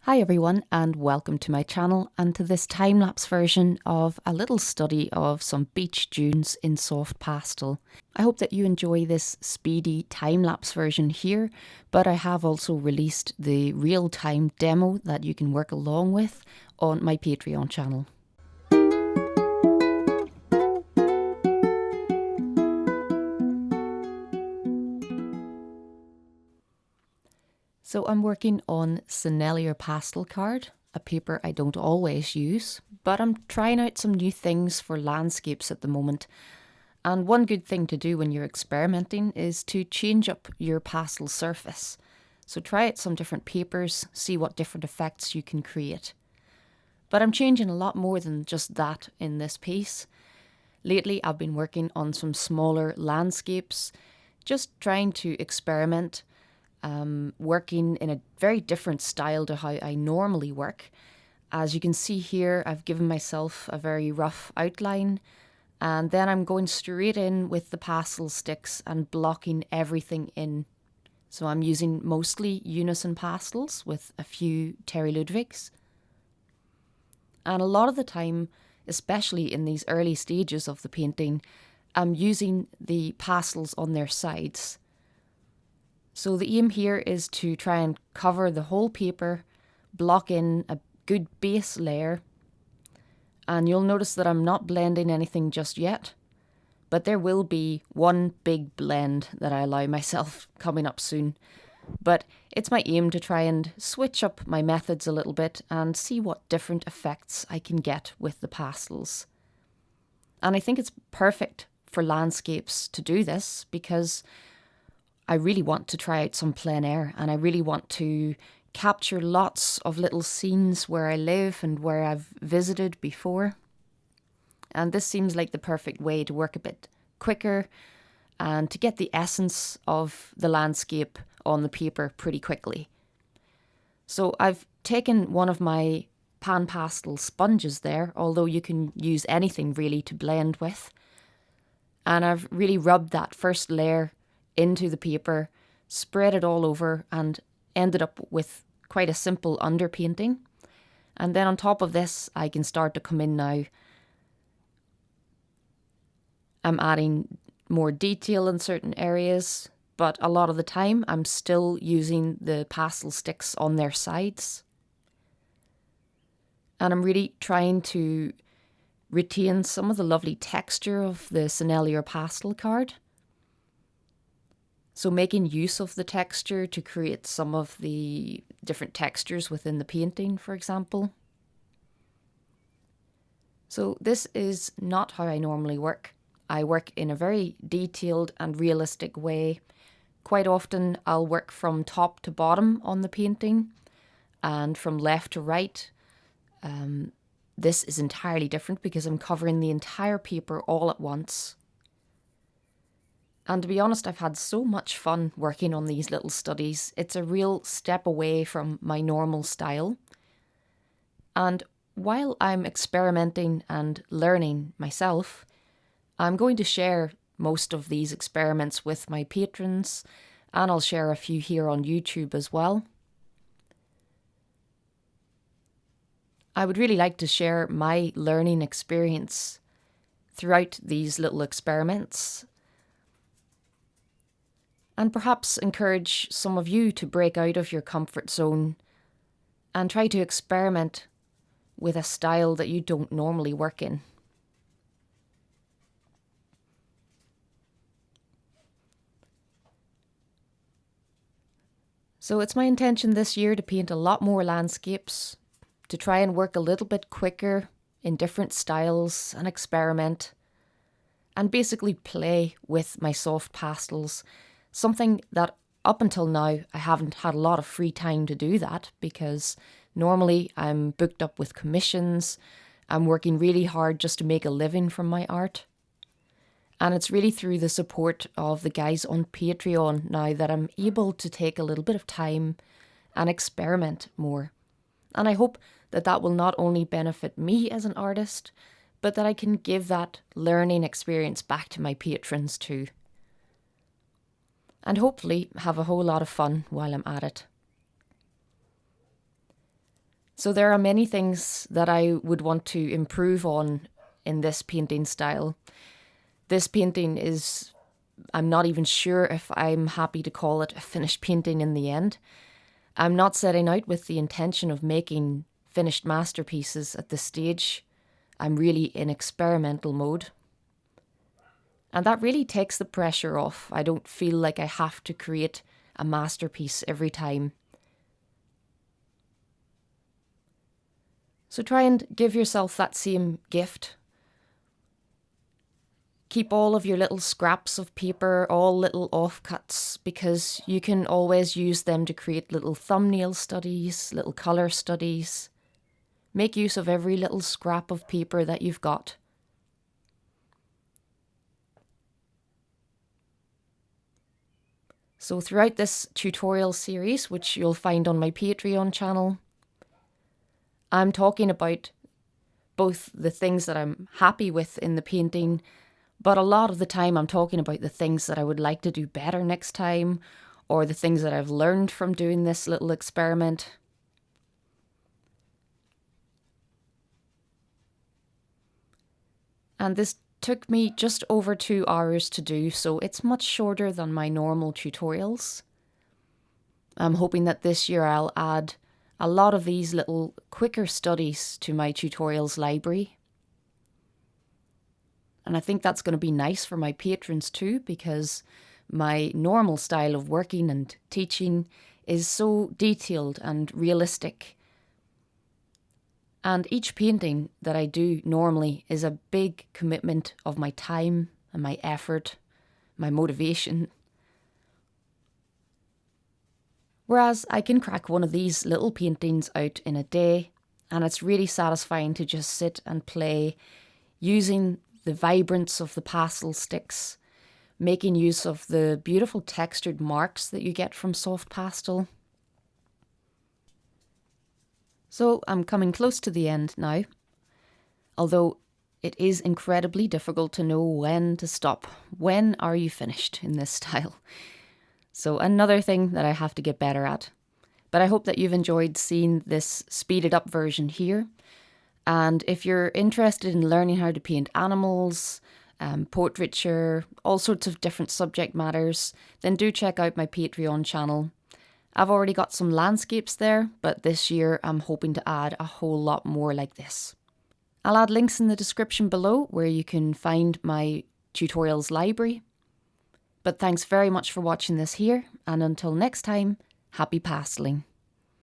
Hi everyone and welcome to my channel and to this time-lapse version of a little study of some beach dunes in soft pastel. I hope that you enjoy this speedy time-lapse version here, but I have also released the real-time demo that you can work along with on my Patreon channel. So I'm working on Sennelier Pastel card, a paper I don't always use, but I'm trying out some new things for landscapes at the moment. And one good thing to do when you're experimenting is to change up your pastel surface. So try out some different papers, see what different effects you can create. But I'm changing a lot more than just that in this piece. Lately I've been working on some smaller landscapes, just trying to experiment, working in a very different style to how I normally work. As you can see here, I've given myself a very rough outline, and then I'm going straight in with the pastel sticks and blocking everything in. So I'm using mostly unison pastels with a few Terry Ludwigs. And a lot of the time, especially in these early stages of the painting, I'm using the pastels on their sides. So the aim here is to try and cover the whole paper, block in a good base layer, and you'll notice that I'm not blending anything just yet, but there will be one big blend that I allow myself coming up soon. But it's my aim to try and switch up my methods a little bit and see what different effects I can get with the pastels. And I think it's perfect for landscapes to do this because I really want to try out some plein air, and I really want to capture lots of little scenes where I live and where I've visited before. And this seems like the perfect way to work a bit quicker and to get the essence of the landscape on the paper pretty quickly. So I've taken one of my pan pastel sponges there, although you can use anything really to blend with. And I've really rubbed that first layer into the paper, spread it all over, and ended up with quite a simple underpainting. And then on top of this, I can start to come in now. I'm adding more detail in certain areas, but a lot of the time I'm still using the pastel sticks on their sides. And I'm really trying to retain some of the lovely texture of the Sennelier pastel card. So making use of the texture to create some of the different textures within the painting, for example. So this is not how I normally work. I work in a very detailed and realistic way. Quite often I'll work from top to bottom on the painting and from left to right. This is entirely different because I'm covering the entire paper all at once. And to be honest, I've had so much fun working on these little studies. It's a real step away from my normal style. And while I'm experimenting and learning myself, I'm going to share most of these experiments with my patrons, and I'll share a few here on YouTube as well. I would really like to share my learning experience throughout these little experiments, and perhaps encourage some of you to break out of your comfort zone and try to experiment with a style that you don't normally work in. So it's my intention this year to paint a lot more landscapes, to try and work a little bit quicker in different styles and experiment, and basically play with my soft pastels. Something that up until now I haven't had a lot of free time to do that because normally I'm booked up with commissions. I'm working really hard just to make a living from my art. And it's really through the support of the guys on Patreon now that I'm able to take a little bit of time and experiment more. And I hope that that will not only benefit me as an artist, but that I can give that learning experience back to my patrons too. And hopefully have a whole lot of fun while I'm at it. So there are many things that I would want to improve on in this painting style. This painting is, I'm not even sure if I'm happy to call it a finished painting in the end. I'm not setting out with the intention of making finished masterpieces at this stage. I'm really in experimental mode. And that really takes the pressure off. I don't feel like I have to create a masterpiece every time. So try and give yourself that same gift. Keep all of your little scraps of paper, all little offcuts, because you can always use them to create little thumbnail studies, little colour studies. Make use of every little scrap of paper that you've got. So throughout this tutorial series, which you'll find on my Patreon channel, I'm talking about both the things that I'm happy with in the painting, but a lot of the time I'm talking about the things that I would like to do better next time, or the things that I've learned from doing this little experiment. And this took me just over 2 hours to do, so it's much shorter than my normal tutorials. I'm hoping that this year I'll add a lot of these little quicker studies to my tutorials library. And I think that's going to be nice for my patrons too, because my normal style of working and teaching is so detailed and realistic. And each painting that I do normally is a big commitment of my time and my effort, my motivation. Whereas I can crack one of these little paintings out in a day, and it's really satisfying to just sit and play, using the vibrance of the pastel sticks, making use of the beautiful textured marks that you get from soft pastel. So I'm coming close to the end now, although it is incredibly difficult to know when to stop. When are you finished in this style? So another thing that I have to get better at. But I hope that you've enjoyed seeing this speeded up version here. And if you're interested in learning how to paint animals, portraiture, all sorts of different subject matters, then do check out my Patreon channel. I've already got some landscapes there, but this year I'm hoping to add a whole lot more like this. I'll add links in the description below where you can find my tutorials library. But thanks very much for watching this here, and until next time, happy pasteling.